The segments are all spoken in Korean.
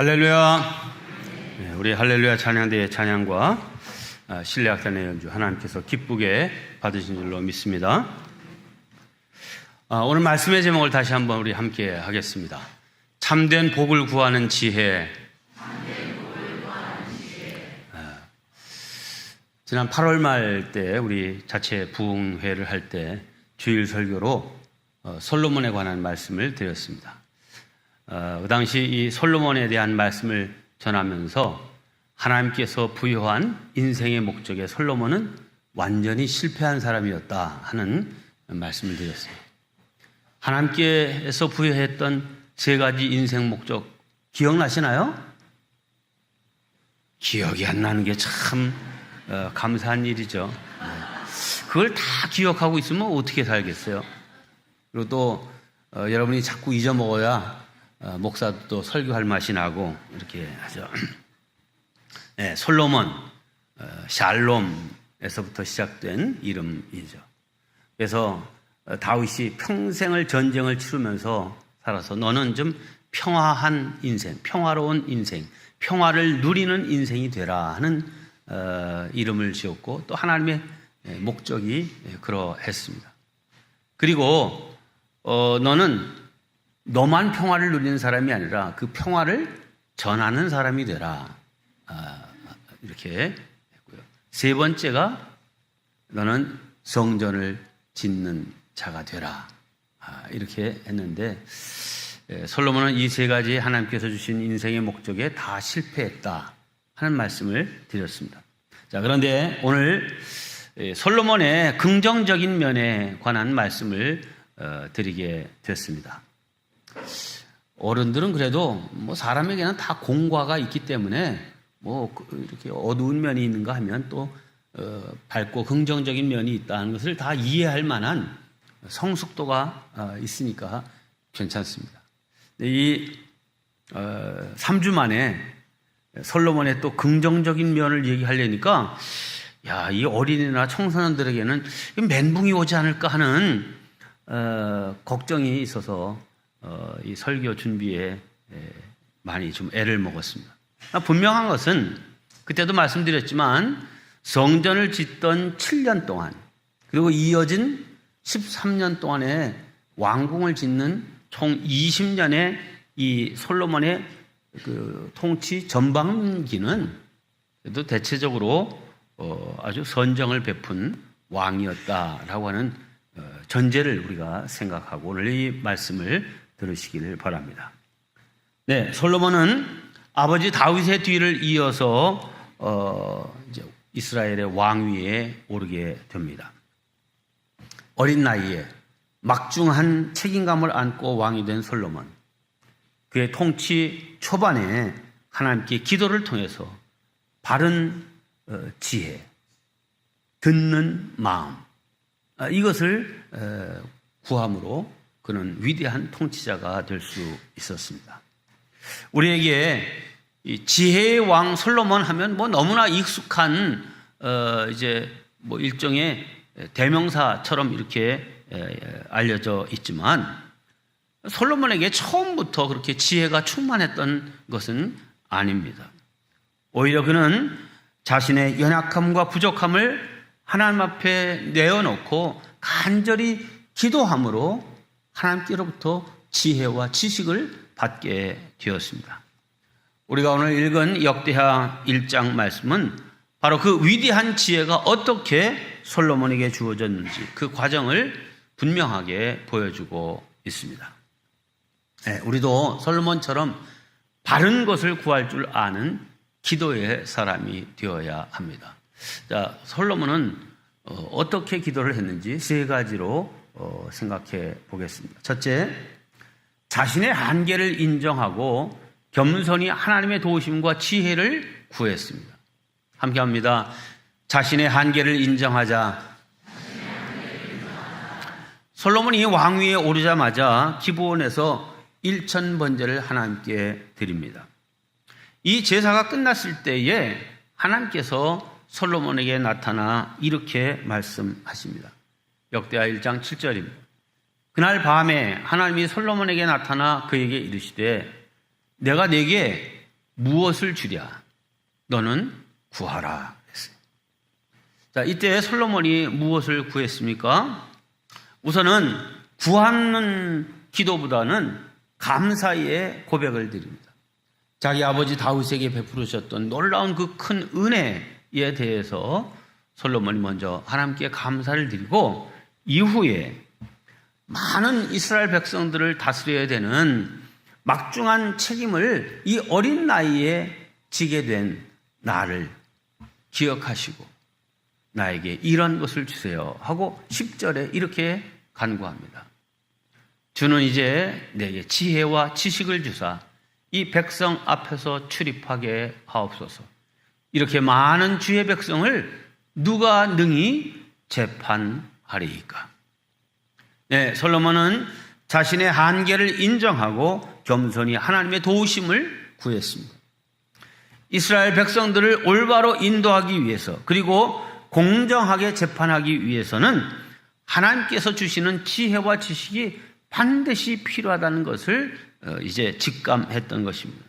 할렐루야. 우리 할렐루야 찬양대의 찬양과 신뢰악단의 연주 하나님께서 기쁘게 받으신 줄로 믿습니다. 오늘 말씀의 제목을 다시 한번 우리 함께 하겠습니다. 참된 복을 구하는 지혜. 지난 8월 말 때 우리 자체 부흥회를 할 때 주일 설교로 솔로몬에 관한 말씀을 드렸습니다. 그 당시 이 솔로몬에 대한 말씀을 전하면서 하나님께서 부여한 인생의 목적에 솔로몬은 완전히 실패한 사람이었다 하는 말씀을 드렸어요. 하나님께서 부여했던 세 가지 인생 목적 기억나시나요? 기억이 안 나는 게 참 감사한 일이죠. 그걸 다 기억하고 있으면 어떻게 살겠어요? 그리고 또 여러분이 자꾸 잊어먹어야 목사도 또 설교할 맛이 나고 이렇게 하죠. 네, 솔로몬, 샬롬에서부터 시작된 이름이죠. 그래서 다윗이 평생을 전쟁을 치르면서 살아서 너는 좀 평화한 인생, 평화로운 인생, 평화를 누리는 인생이 되라 하는 이름을 지었고 또 하나님의 목적이 그러했습니다. 그리고 너는 너만 평화를 누리는 사람이 아니라 그 평화를 전하는 사람이 되라. 이렇게 했고요. 세 번째가 너는 성전을 짓는 자가 되라. 이렇게 했는데 솔로몬은 이 세 가지 하나님께서 주신 인생의 목적에 다 실패했다 하는 말씀을 드렸습니다. 자, 그런데 오늘 솔로몬의 긍정적인 면에 관한 말씀을 드리게 됐습니다. 어른들은 그래도 뭐 사람에게는 다 공과가 있기 때문에 뭐 이렇게 어두운 면이 있는가 하면 또 밝고 긍정적인 면이 있다는 것을 다 이해할 만한 성숙도가 있으니까 괜찮습니다. 이 3주 만에 솔로몬의 또 긍정적인 면을 얘기하려니까 야, 이 어린이나 청소년들에게는 멘붕이 오지 않을까 하는 걱정이 있어서 이 설교 준비에 많이 좀 애를 먹었습니다. 분명한 것은 그때도 말씀드렸지만 성전을 짓던 7년 동안 그리고 이어진 13년 동안에 왕궁을 짓는 총 20년의 이 솔로몬의 그 통치 전반기는 그래도 대체적으로 아주 선정을 베푼 왕이었다라고 하는 전제를 우리가 생각하고 오늘 이 말씀을 들으시기를 바랍니다. 네, 솔로몬은 아버지 다윗의 뒤를 이어서 이제 이스라엘의 왕위에 오르게 됩니다. 어린 나이에 막중한 책임감을 안고 왕이 된 솔로몬. 그의 통치 초반에 하나님께 기도를 통해서 바른 지혜, 듣는 마음 이것을 구함으로 그는 위대한 통치자가 될 수 있었습니다. 우리에게 이 지혜의 왕 솔로몬 하면 뭐 너무나 익숙한 이제 뭐 일종의 대명사처럼 이렇게 알려져 있지만 솔로몬에게 처음부터 그렇게 지혜가 충만했던 것은 아닙니다. 오히려 그는 자신의 연약함과 부족함을 하나님 앞에 내어놓고 간절히 기도함으로 하나님께로부터 지혜와 지식을 받게 되었습니다. 우리가 오늘 읽은 역대하 1장 말씀은 바로 그 위대한 지혜가 어떻게 솔로몬에게 주어졌는지 그 과정을 분명하게 보여주고 있습니다. 네, 우리도 솔로몬처럼 바른 것을 구할 줄 아는 기도의 사람이 되어야 합니다. 자, 솔로몬은 어떻게 기도를 했는지 세 가지로 생각해 보겠습니다. 첫째, 자신의 한계를 인정하고 겸손히 하나님의 도우심과 지혜를 구했습니다. 함께 합니다. 자신의 한계를 인정하자. 솔로몬이 왕위에 오르자마자 기브온에서 1000번제를 하나님께 드립니다. 이 제사가 끝났을 때에 하나님께서 솔로몬에게 나타나 이렇게 말씀하십니다. 역대하 1장 7절입니다. 그날 밤에 하나님이 솔로몬에게 나타나 그에게 이르시되 내가 네게 무엇을 주랴? 너는 구하라 했어요. 자, 이때 솔로몬이 무엇을 구했습니까? 우선은 구하는 기도보다는 감사의 고백을 드립니다. 자기 아버지 다윗에게 베푸르셨던 놀라운 그 큰 은혜에 대해서 솔로몬이 먼저 하나님께 감사를 드리고, 이후에 많은 이스라엘 백성들을 다스려야 되는 막중한 책임을 이 어린 나이에 지게 된 나를 기억하시고 나에게 이런 것을 주세요 하고 10절에 이렇게 간구합니다. 주는 이제 내게 지혜와 지식을 주사 이 백성 앞에서 출입하게 하옵소서. 이렇게 많은 주의 백성을 누가 능히 재판하리이까? 네, 솔로몬은 자신의 한계를 인정하고 겸손히 하나님의 도우심을 구했습니다. 이스라엘 백성들을 올바로 인도하기 위해서, 그리고 공정하게 재판하기 위해서는 하나님께서 주시는 지혜와 지식이 반드시 필요하다는 것을 이제 직감했던 것입니다.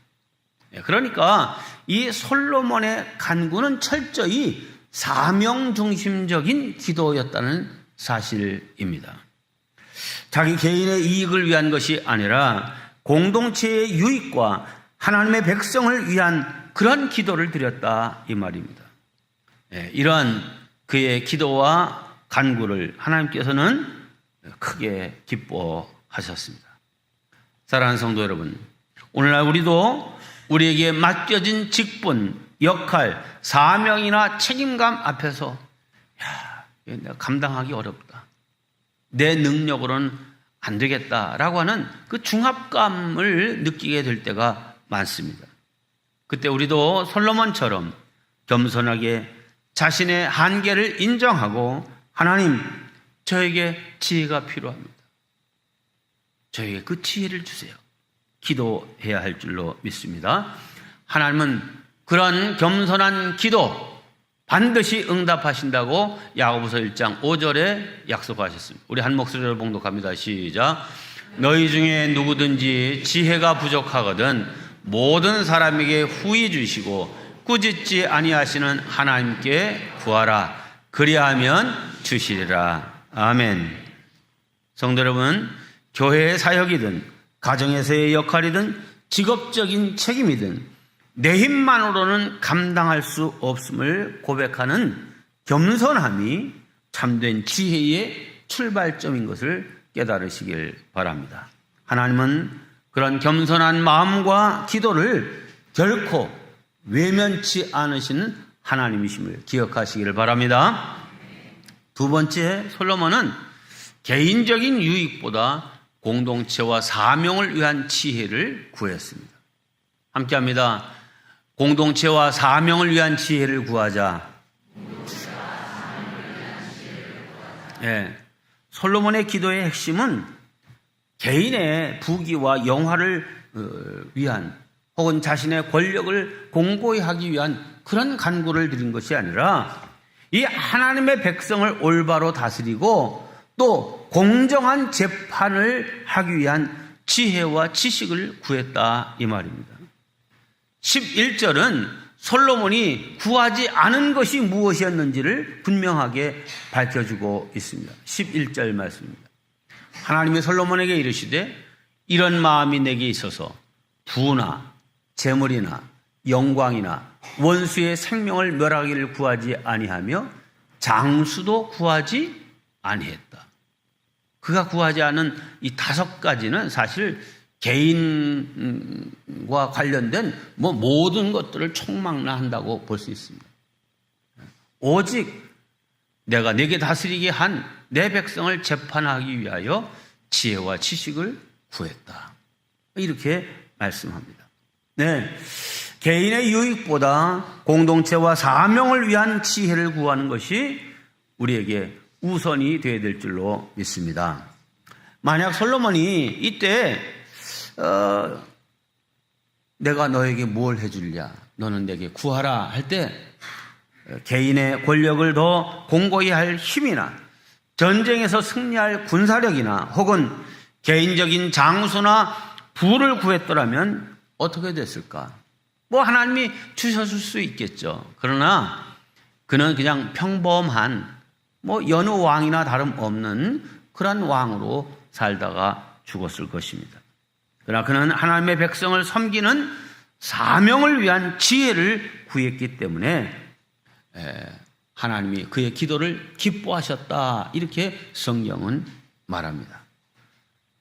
그러니까 이 솔로몬의 간구는 철저히 사명 중심적인 기도였다는 사실입니다. 자기 개인의 이익을 위한 것이 아니라 공동체의 유익과 하나님의 백성을 위한 그런 기도를 드렸다 이 말입니다. 이러한 그의 기도와 간구를 하나님께서는 크게 기뻐하셨습니다. 사랑하는 성도 여러분, 오늘날 우리도 우리에게 맡겨진 직분, 역할, 사명이나 책임감 앞에서 내가 감당하기 어렵다, 내 능력으로는 안 되겠다라고 하는 그 중압감을 느끼게 될 때가 많습니다. 그때 우리도 솔로몬처럼 겸손하게 자신의 한계를 인정하고, 하나님, 저에게 지혜가 필요합니다, 저에게 그 지혜를 주세요, 기도해야 할 줄로 믿습니다. 하나님은 그런 겸손한 기도 반드시 응답하신다고 야고보서 1장 5절에 약속하셨습니다. 우리 한 목소리로 봉독합니다. 시작. 너희 중에 누구든지 지혜가 부족하거든 모든 사람에게 후히 주시고 꾸짖지 아니하시는 하나님께 구하라. 그리하면 주시리라. 아멘. 성도 여러분, 교회의 사역이든 가정에서의 역할이든 직업적인 책임이든 내 힘만으로는 감당할 수 없음을 고백하는 겸손함이 참된 지혜의 출발점인 것을 깨달으시길 바랍니다. 하나님은 그런 겸손한 마음과 기도를 결코 외면치 않으시는 하나님이심을 기억하시기를 바랍니다. 두 번째, 솔로몬은 개인적인 유익보다 공동체와 사명을 위한 지혜를 구했습니다. 함께합니다. 공동체와 사명을 위한 지혜를 구하자. 솔로몬의 기도의 핵심은 개인의 부귀와 영화를 위한, 혹은 자신의 권력을 공고히 하기 위한 그런 간구를 드린 것이 아니라 이 하나님의 백성을 올바로 다스리고 또 공정한 재판을 하기 위한 지혜와 지식을 구했다 이 말입니다. 11절은 솔로몬이 구하지 않은 것이 무엇이었는지를 분명하게 밝혀주고 있습니다. 11절 말씀입니다. 하나님이 솔로몬에게 이르시되 이런 마음이 내게 있어서 부나 재물이나 영광이나 원수의 생명을 멸하기를 구하지 아니하며 장수도 구하지 아니했다. 그가 구하지 않은 이 5가지는 사실 개인과 관련된 모든 것들을 총망라한다고 볼 수 있습니다. 오직 내가 내게 다스리게 한 내 백성을 재판하기 위하여 지혜와 지식을 구했다. 이렇게 말씀합니다. 네, 개인의 유익보다 공동체와 사명을 위한 지혜를 구하는 것이 우리에게 우선이 되어야 될 줄로 믿습니다. 만약 솔로몬이 이때 내가 너에게 뭘 해줄랴, 너는 내게 구하라 할 때 개인의 권력을 더 공고히 할 힘이나 전쟁에서 승리할 군사력이나 혹은 개인적인 장수나 부를 구했더라면 어떻게 됐을까? 뭐 하나님이 주셨을 수 있겠죠. 그러나 그는 그냥 평범한 뭐 여느 왕이나 다름없는 그런 왕으로 살다가 죽었을 것입니다. 그러나 그는 하나님의 백성을 섬기는 사명을 위한 지혜를 구했기 때문에 하나님이 그의 기도를 기뻐하셨다, 이렇게 성경은 말합니다.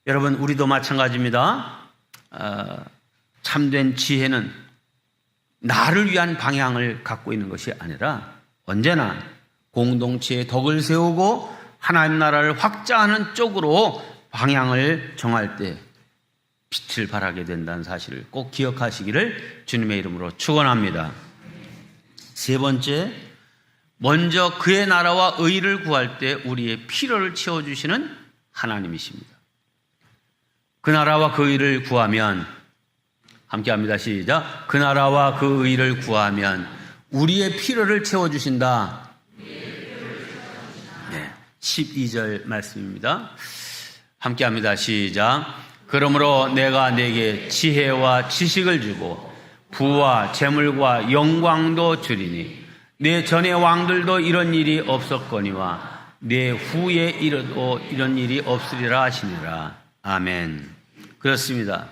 여러분, 우리도 마찬가지입니다. 참된 지혜는 나를 위한 방향을 갖고 있는 것이 아니라 언제나 공동체의 덕을 세우고 하나님 나라를 확장하는 쪽으로 방향을 정할 때 빛을 발하게 된다는 사실을 꼭 기억하시기를 주님의 이름으로 축원합니다. 세 번째, 먼저 그의 나라와 의를 구할 때 우리의 필요를 채워주시는 하나님이십니다. 그 나라와 그 의를 구하면, 함께 합니다. 시작. 그 나라와 그 의를 구하면 우리의 필요를 채워주신다. 네, 12절 말씀입니다. 함께 합니다. 시작. 그러므로 내가 네게 지혜와 지식을 주고 부와 재물과 영광도 주리니 내 전의 왕들도 이런 일이 없었거니와 내 후에 이르도 이런 일이 없으리라 하시니라. 아멘. 그렇습니다.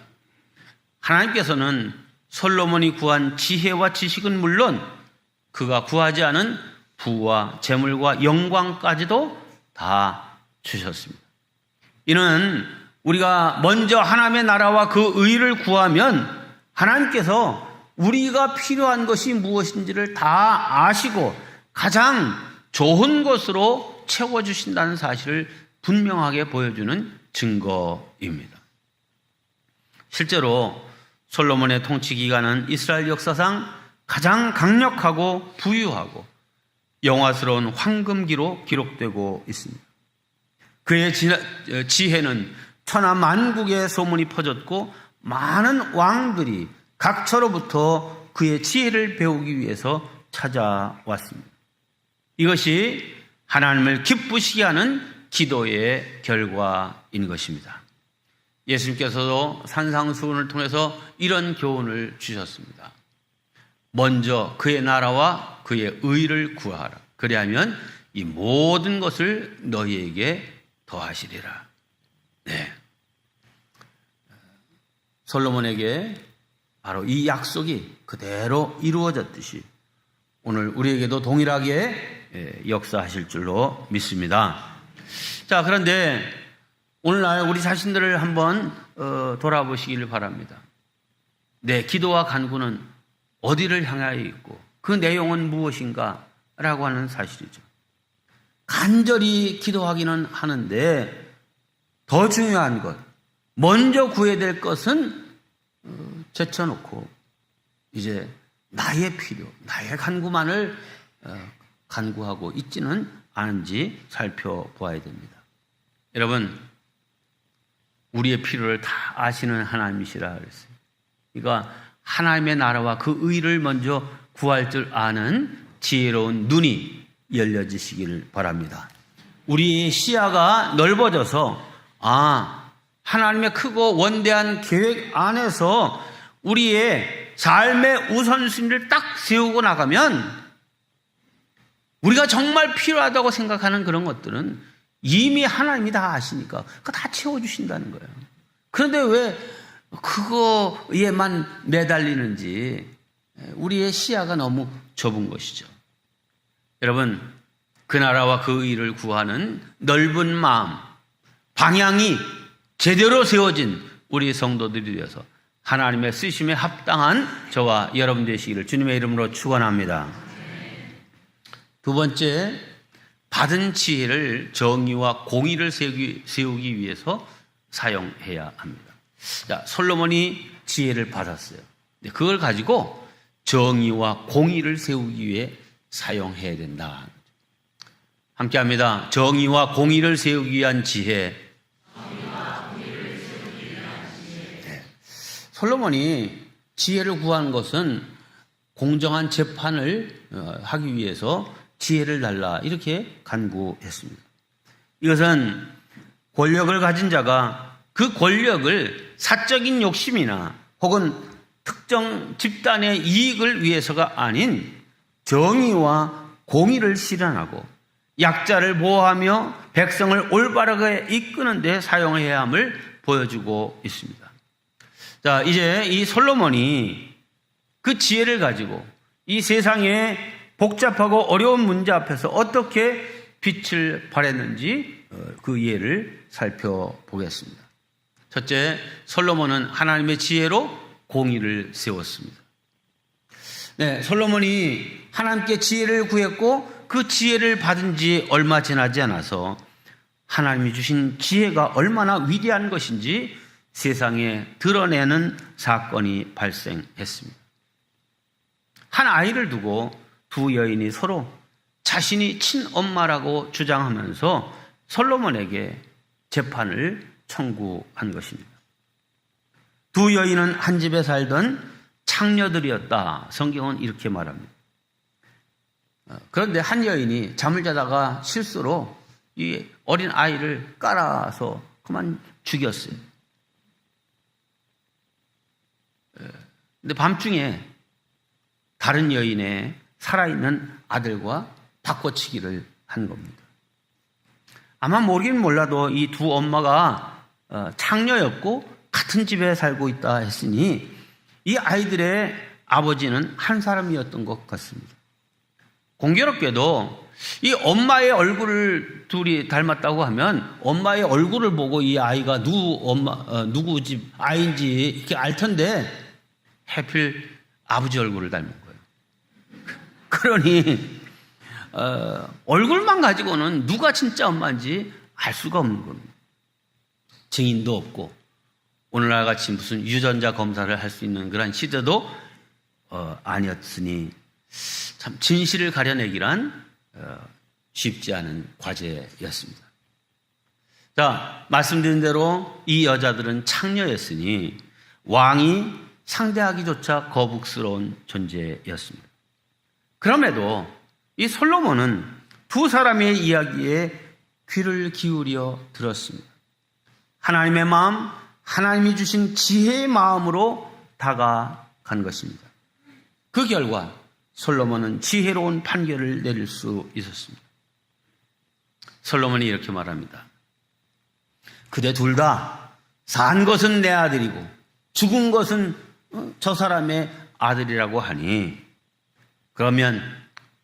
하나님께서는 솔로몬이 구한 지혜와 지식은 물론 그가 구하지 않은 부와 재물과 영광까지도 다 주셨습니다. 이는 우리가 먼저 하나님의 나라와 그 의를 구하면 하나님께서 우리가 필요한 것이 무엇인지를 다 아시고 가장 좋은 것으로 채워주신다는 사실을 분명하게 보여주는 증거입니다. 실제로 솔로몬의 통치 기간은 이스라엘 역사상 가장 강력하고 부유하고 영화스러운 황금기로 기록되고 있습니다. 그의 지혜는 천하 만국에 소문이 퍼졌고 많은 왕들이 각처로부터 그의 지혜를 배우기 위해서 찾아왔습니다. 이것이 하나님을 기쁘시게 하는 기도의 결과인 것입니다. 예수님께서도 산상수훈을 통해서 이런 교훈을 주셨습니다. 먼저 그의 나라와 그의 의를 구하라. 그리하면 이 모든 것을 너희에게 더하시리라. 네. 솔로몬에게 바로 이 약속이 그대로 이루어졌듯이 오늘 우리에게도 동일하게 역사하실 줄로 믿습니다. 자, 그런데 오늘날 우리 자신들을 한번 돌아보시기를 바랍니다. 내 기도와 간구는 어디를 향하여 있고 그 내용은 무엇인가 라고 하는 사실이죠. 간절히 기도하기는 하는데 더 중요한 것, 먼저 구해야 될 것은 제쳐놓고 이제 나의 필요, 나의 간구만을 간구하고 있지는 않은지 살펴보아야 됩니다. 여러분, 우리의 필요를 다 아시는 하나님이시라 그랬어요. 그러니까 하나님의 나라와 그 의를 먼저 구할 줄 아는 지혜로운 눈이 열려지시기를 바랍니다. 우리의 시야가 넓어져서 하나님의 크고 원대한 계획 안에서 우리의 삶의 우선순위를 딱 세우고 나가면 우리가 정말 필요하다고 생각하는 그런 것들은 이미 하나님이 다 아시니까 그거 다 채워주신다는 거예요. 그런데 왜 그거에만 매달리는지 우리의 시야가 너무 좁은 것이죠. 여러분, 그 나라와 그 의를 구하는 넓은 마음, 방향이 제대로 세워진 우리 성도들이 되어서 하나님의 쓰심에 합당한 저와 여러분 되시기를 주님의 이름으로 축원합니다. 두 번째, 받은 지혜를 정의와 공의를 세우기 위해서 사용해야 합니다. 자, 솔로몬이 지혜를 받았어요. 그걸 가지고 정의와 공의를 세우기 위해 사용해야 된다. 함께 합니다. 정의와 공의를 세우기 위한 지혜. 네. 솔로몬이 지혜를 구한 것은 공정한 재판을 하기 위해서 지혜를 달라 이렇게 간구했습니다. 이것은 권력을 가진 자가 그 권력을 사적인 욕심이나 혹은 특정 집단의 이익을 위해서가 아닌 정의와 공의를 실현하고 약자를 보호하며 백성을 올바르게 이끄는 데 사용해야 함을 보여주고 있습니다. 자, 이제 이 솔로몬이 그 지혜를 가지고 이 세상의 복잡하고 어려운 문제 앞에서 어떻게 빛을 발했는지 그 예를 살펴보겠습니다. 첫째, 솔로몬은 하나님의 지혜로 공의를 세웠습니다. 네, 솔로몬이 하나님께 지혜를 구했고 그 지혜를 받은 지 얼마 지나지 않아서 하나님이 주신 지혜가 얼마나 위대한 것인지 세상에 드러내는 사건이 발생했습니다. 한 아이를 두고 두 여인이 서로 자신이 친엄마라고 주장하면서 솔로몬에게 재판을 청구한 것입니다. 두 여인은 한 집에 살던 창녀들이었다. 성경은 이렇게 말합니다. 그런데 한 여인이 잠을 자다가 실수로 이 어린 아이를 깔아서 그만 죽였어요. 근데 밤중에 다른 여인의 살아있는 아들과 바꿔치기를 한 겁니다. 아마 모르긴 몰라도 이 두 엄마가 창녀였고 같은 집에 살고 있다 했으니 이 아이들의 아버지는 한 사람이었던 것 같습니다. 공교롭게도 이 엄마의 얼굴을 둘이 닮았다고 하면 엄마의 얼굴을 보고 이 아이가 누구 집 아이인지 이렇게 알 텐데 하필 아버지 얼굴을 닮은 거예요. 그러니 얼굴만 가지고는 누가 진짜 엄마인지 알 수가 없는 겁니다. 증인도 없고 오늘날 같이 무슨 유전자 검사를 할 수 있는 그런 시대도 아니었으니 참 진실을 가려내기란 쉽지 않은 과제였습니다. 자, 말씀드린 대로 이 여자들은 창녀였으니 왕이 상대하기조차 거북스러운 존재였습니다. 그럼에도 이 솔로몬은 두 사람의 이야기에 귀를 기울여 들었습니다. 하나님의 마음, 하나님이 주신 지혜의 마음으로 다가간 것입니다. 그 결과 솔로몬은 지혜로운 판결을 내릴 수 있었습니다. 솔로몬이 이렇게 말합니다. 그대 둘 다 산 것은 내 아들이고 죽은 것은 저 사람의 아들이라고 하니 그러면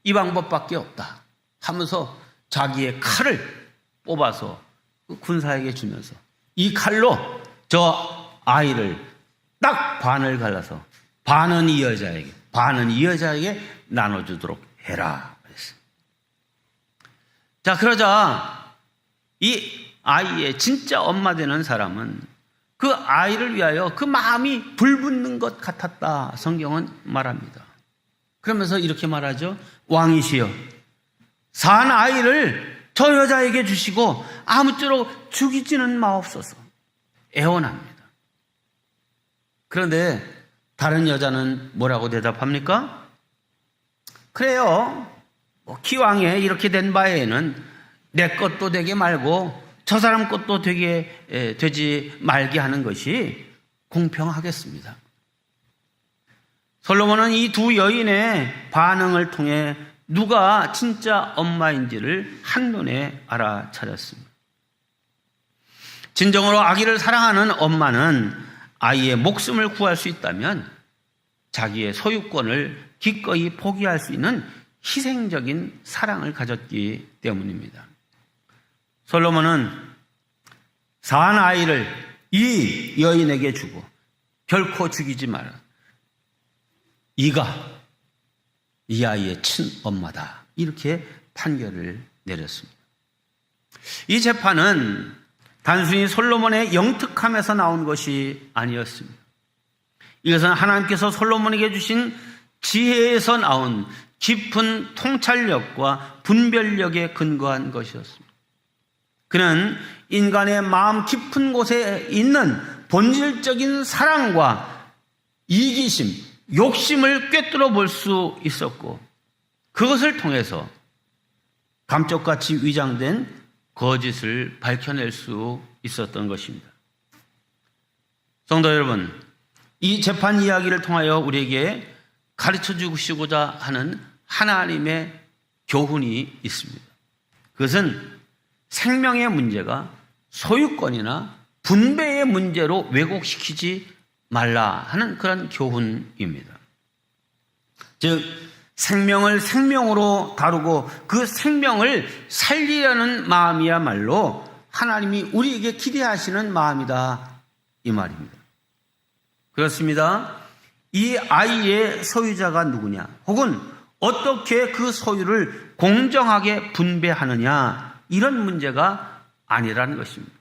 이 방법밖에 없다 하면서 자기의 칼을 뽑아서 군사에게 주면서 이 칼로 저 아이를 딱 반을 갈라서 반은 이 여자에게 반은 이 여자에게 나눠주도록 해라 그랬어요. 자, 그러자 이 아이의 진짜 엄마 되는 사람은 그 아이를 위하여 그 마음이 불붙는 것 같았다 성경은 말합니다. 그러면서 이렇게 말하죠. 왕이시여 산 아이를 저 여자에게 주시고 아무쪼록 죽이지는 마옵소서. 애원합니다. 그런데 다른 여자는 뭐라고 대답합니까? 그래요. 기왕에 이렇게 된 바에는 내 것도 되게 말고 저 사람 것도 되지 말게 하는 것이 공평하겠습니다. 솔로몬은 이 두 여인의 반응을 통해 누가 진짜 엄마인지를 한눈에 알아차렸습니다. 진정으로 아기를 사랑하는 엄마는 아이의 목숨을 구할 수 있다면 자기의 소유권을 기꺼이 포기할 수 있는 희생적인 사랑을 가졌기 때문입니다. 솔로몬은 산 아이를 이 여인에게 주고 결코 죽이지 마라. 이가 이 아이의 친엄마다. 이렇게 판결을 내렸습니다. 이 재판은 단순히 솔로몬의 영특함에서 나온 것이 아니었습니다. 이것은 하나님께서 솔로몬에게 주신 지혜에서 나온 깊은 통찰력과 분별력에 근거한 것이었습니다. 그는 인간의 마음 깊은 곳에 있는 본질적인 사랑과 이기심, 욕심을 꿰뚫어 볼 수 있었고 그것을 통해서 감쪽같이 위장된 거짓을 밝혀낼 수 있었던 것입니다. 성도 여러분, 이 재판 이야기를 통하여 우리에게 가르쳐 주시고자 하는 하나님의 교훈이 있습니다. 그것은 생명의 문제가 소유권이나 분배의 문제로 왜곡시키지 말라 하는 그런 교훈입니다. 즉 생명을 생명으로 다루고 그 생명을 살리려는 마음이야말로 하나님이 우리에게 기대하시는 마음이다 이 말입니다. 그렇습니다. 이 아이의 소유자가 누구냐 혹은 어떻게 그 소유를 공정하게 분배하느냐 이런 문제가 아니라는 것입니다.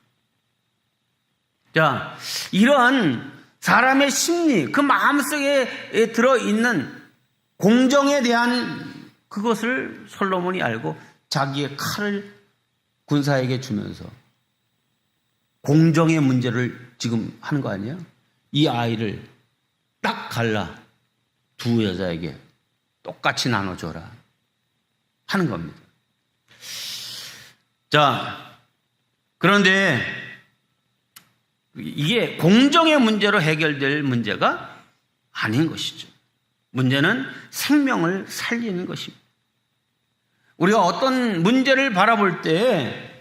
자, 이러한 사람의 심리, 그 마음속에 들어있는 공정에 대한 그것을 솔로몬이 알고 자기의 칼을 군사에게 주면서 공정의 문제를 지금 하는 거 아니에요? 이 아이를 딱 갈라 두 여자에게 똑같이 나눠줘라 하는 겁니다. 자, 그런데 이게 공정의 문제로 해결될 문제가 아닌 것이죠. 문제는 생명을 살리는 것입니다. 우리가 어떤 문제를 바라볼 때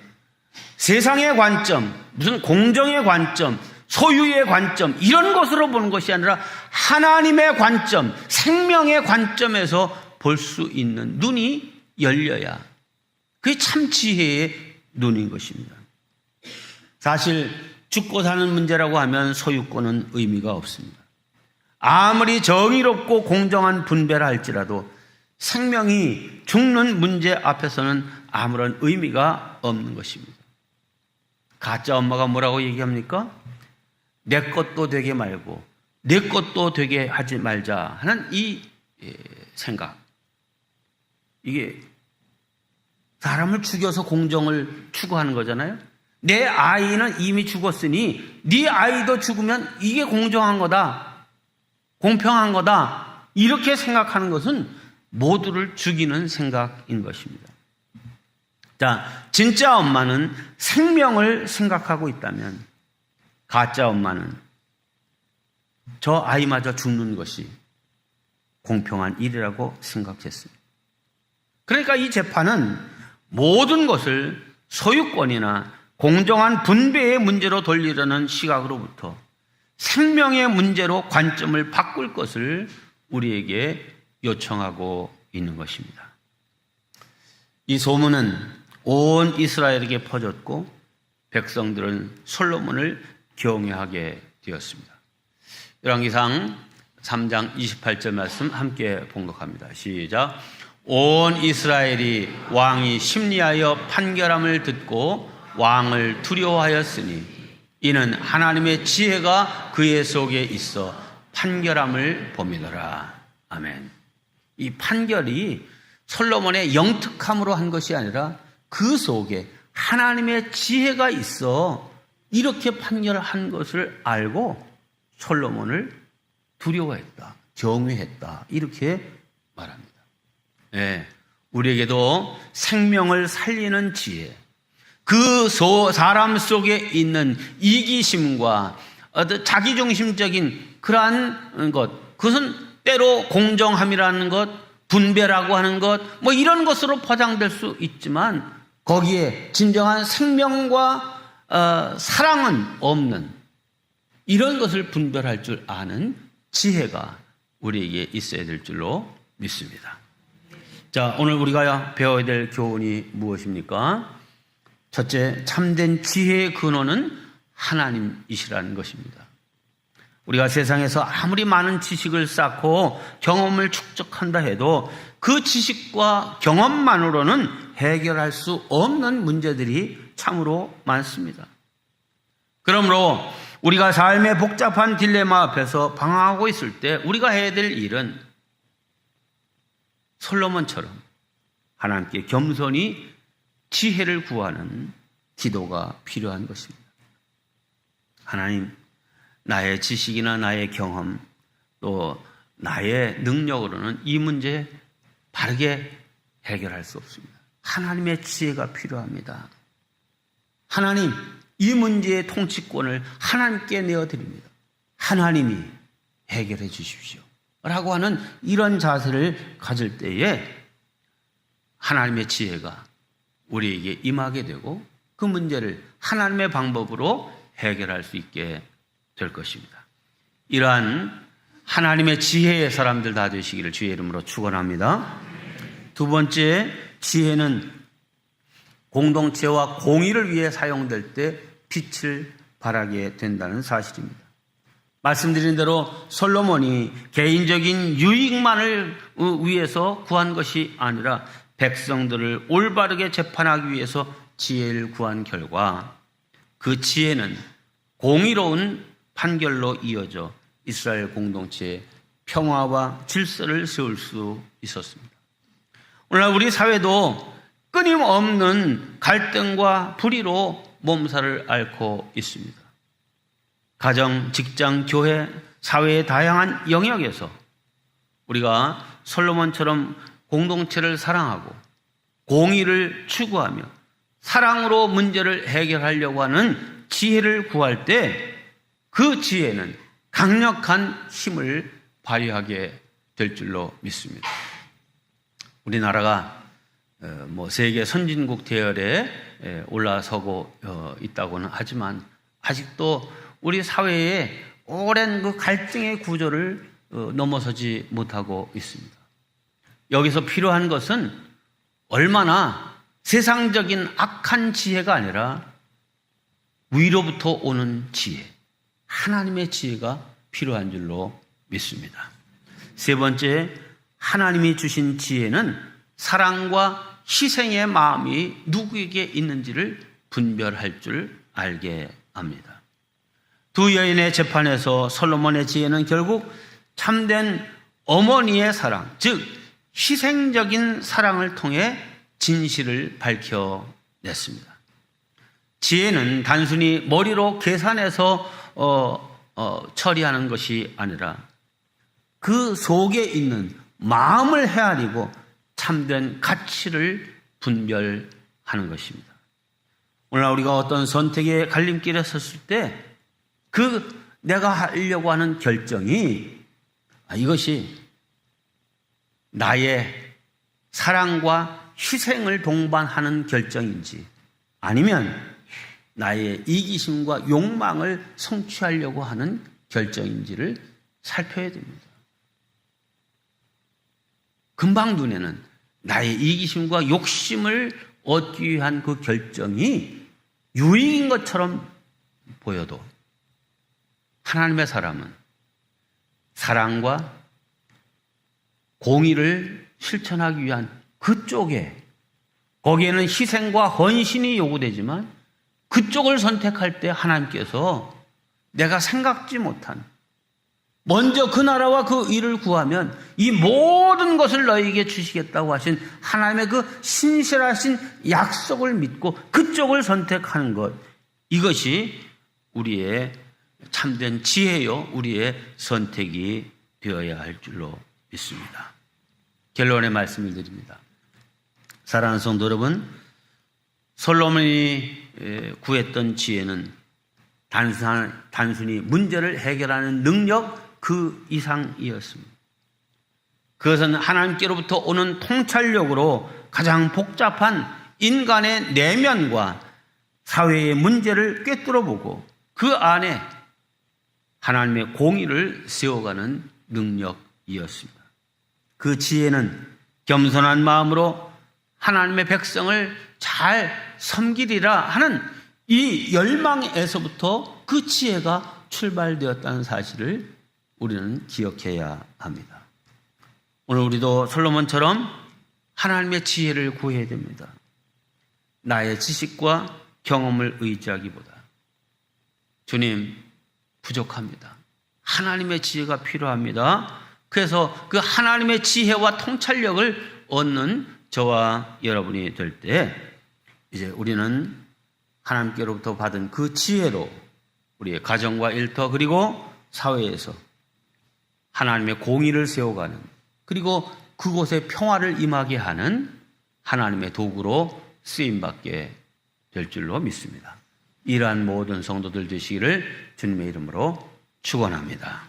세상의 관점, 무슨 공정의 관점, 소유의 관점 이런 것으로 보는 것이 아니라 하나님의 관점, 생명의 관점에서 볼 수 있는 눈이 열려야 그게 참 지혜의 눈인 것입니다. 사실 죽고 사는 문제라고 하면 소유권은 의미가 없습니다. 아무리 정의롭고 공정한 분배라 할지라도 생명이 죽는 문제 앞에서는 아무런 의미가 없는 것입니다. 가짜 엄마가 뭐라고 얘기합니까? 내 것도 되게 말고 내 것도 되게 하지 말자 하는 이 생각. 이게 사람을 죽여서 공정을 추구하는 거잖아요. 내 아이는 이미 죽었으니 네 아이도 죽으면 이게 공정한 거다. 공평한 거다. 이렇게 생각하는 것은 모두를 죽이는 생각인 것입니다. 자, 진짜 엄마는 생명을 생각하고 있다면 가짜 엄마는 저 아이마저 죽는 것이 공평한 일이라고 생각했습니다. 그러니까 이 재판은 모든 것을 소유권이나 공정한 분배의 문제로 돌리려는 시각으로부터 생명의 문제로 관점을 바꿀 것을 우리에게 요청하고 있는 것입니다. 이 소문은 온 이스라엘에게 퍼졌고 백성들은 솔로몬을 경외하게 되었습니다. 열왕기상 3장 28절 말씀 함께 봉독합니다. 시작. 온 이스라엘이 왕이 심리하여 판결함을 듣고 왕을 두려워하였으니 이는 하나님의 지혜가 그의 속에 있어 판결함을 봄이더라. 아멘. 이 판결이 솔로몬의 영특함으로 한 것이 아니라 그 속에 하나님의 지혜가 있어 이렇게 판결한 것을 알고 솔로몬을 두려워했다, 경외했다 이렇게 말합니다. 네, 우리에게도 생명을 살리는 지혜, 그 사람 속에 있는 이기심과 어떤 자기중심적인 그러한 것, 그것은 때로 공정함이라는 것, 분배라고 하는 것, 뭐 이런 것으로 포장될 수 있지만 거기에 진정한 생명과 사랑은 없는 이런 것을 분별할 줄 아는 지혜가 우리에게 있어야 될 줄로 믿습니다. 자, 오늘 우리가 배워야 될 교훈이 무엇입니까? 첫째, 참된 지혜의 근원은 하나님이시라는 것입니다. 우리가 세상에서 아무리 많은 지식을 쌓고 경험을 축적한다 해도 그 지식과 경험만으로는 해결할 수 없는 문제들이 참으로 많습니다. 그러므로 우리가 삶의 복잡한 딜레마 앞에서 방황하고 있을 때 우리가 해야 될 일은 솔로몬처럼 하나님께 겸손히 지혜를 구하는 기도가 필요한 것입니다. 하나님, 나의 지식이나 나의 경험 또 나의 능력으로는 이 문제 바르게 해결할 수 없습니다. 하나님의 지혜가 필요합니다. 하나님, 이 문제의 통치권을 하나님께 내어드립니다. 하나님이 해결해 주십시오 라고 하는 이런 자세를 가질 때에 하나님의 지혜가 우리에게 임하게 되고 그 문제를 하나님의 방법으로 해결할 수 있게 될 것입니다. 이러한 하나님의 지혜의 사람들 다 되시기를 주의 이름으로 축원합니다. 두 번째, 지혜는 공동체와 공의를 위해 사용될 때 빛을 발하게 된다는 사실입니다. 말씀드린 대로 솔로몬이 개인적인 유익만을 위해서 구한 것이 아니라 백성들을 올바르게 재판하기 위해서 지혜를 구한 결과 그 지혜는 공의로운 판결로 이어져 이스라엘 공동체의 평화와 질서를 세울 수 있었습니다. 오늘날 우리 사회도 끊임없는 갈등과 불의로 몸살을 앓고 있습니다. 가정, 직장, 교회, 사회의 다양한 영역에서 우리가 솔로몬처럼 공동체를 사랑하고 공의를 추구하며 사랑으로 문제를 해결하려고 하는 지혜를 구할 때 그 지혜는 강력한 힘을 발휘하게 될 줄로 믿습니다. 우리나라가 세계 선진국 대열에 올라서고 있다고는 하지만 아직도 우리 사회의 오랜 그 갈등의 구조를 넘어서지 못하고 있습니다. 여기서 필요한 것은 얼마나 세상적인 악한 지혜가 아니라 위로부터 오는 지혜, 하나님의 지혜가 필요한 줄로 믿습니다. 세 번째, 하나님이 주신 지혜는 사랑과 희생의 마음이 누구에게 있는지를 분별할 줄 알게 합니다. 두 여인의 재판에서 솔로몬의 지혜는 결국 참된 어머니의 사랑, 즉 희생적인 사랑을 통해 진실을 밝혀냈습니다. 지혜는 단순히 머리로 계산해서 처리하는 것이 아니라 그 속에 있는 마음을 헤아리고 참된 가치를 분별하는 것입니다. 오늘 우리가 어떤 선택의 갈림길에 섰을 때 내가 하려고 하는 결정이 이것이 나의 사랑과 희생을 동반하는 결정인지 아니면 나의 이기심과 욕망을 성취하려고 하는 결정인지를 살펴야 됩니다. 금방 눈에는 나의 이기심과 욕심을 얻기 위한 그 결정이 유익인 것처럼 보여도 하나님의 사람은 사랑과 공의를 실천하기 위한 그쪽에 거기에는 희생과 헌신이 요구되지만 그쪽을 선택할 때 하나님께서 내가 생각지 못한 먼저 그 나라와 그 일을 구하면 이 모든 것을 너희에게 주시겠다고 하신 하나님의 그 신실하신 약속을 믿고 그쪽을 선택하는 것, 이것이 우리의 참된 지혜요 우리의 선택이 되어야 할 줄로 믿습니다. 결론의 말씀을 드립니다. 사랑하는 성도 여러분, 솔로몬이 구했던 지혜는 단순히 문제를 해결하는 능력 그 이상이었습니다. 그것은 하나님께로부터 오는 통찰력으로 가장 복잡한 인간의 내면과 사회의 문제를 꿰뚫어보고 그 안에 하나님의 공의를 세워가는 능력이었습니다. 그 지혜는 겸손한 마음으로 하나님의 백성을 잘 섬기리라 하는 이 열망에서부터 그 지혜가 출발되었다는 사실을 우리는 기억해야 합니다. 오늘 우리도 솔로몬처럼 하나님의 지혜를 구해야 됩니다. 나의 지식과 경험을 의지하기보다 주님 부족합니다. 하나님의 지혜가 필요합니다. 그래서 그 하나님의 지혜와 통찰력을 얻는 저와 여러분이 될 때 이제 우리는 하나님께로부터 받은 그 지혜로 우리의 가정과 일터 그리고 사회에서 하나님의 공의를 세워가는 그리고 그곳에 평화를 임하게 하는 하나님의 도구로 쓰임받게 될 줄로 믿습니다. 이러한 모든 성도들 되시기를 주님의 이름으로 축원합니다.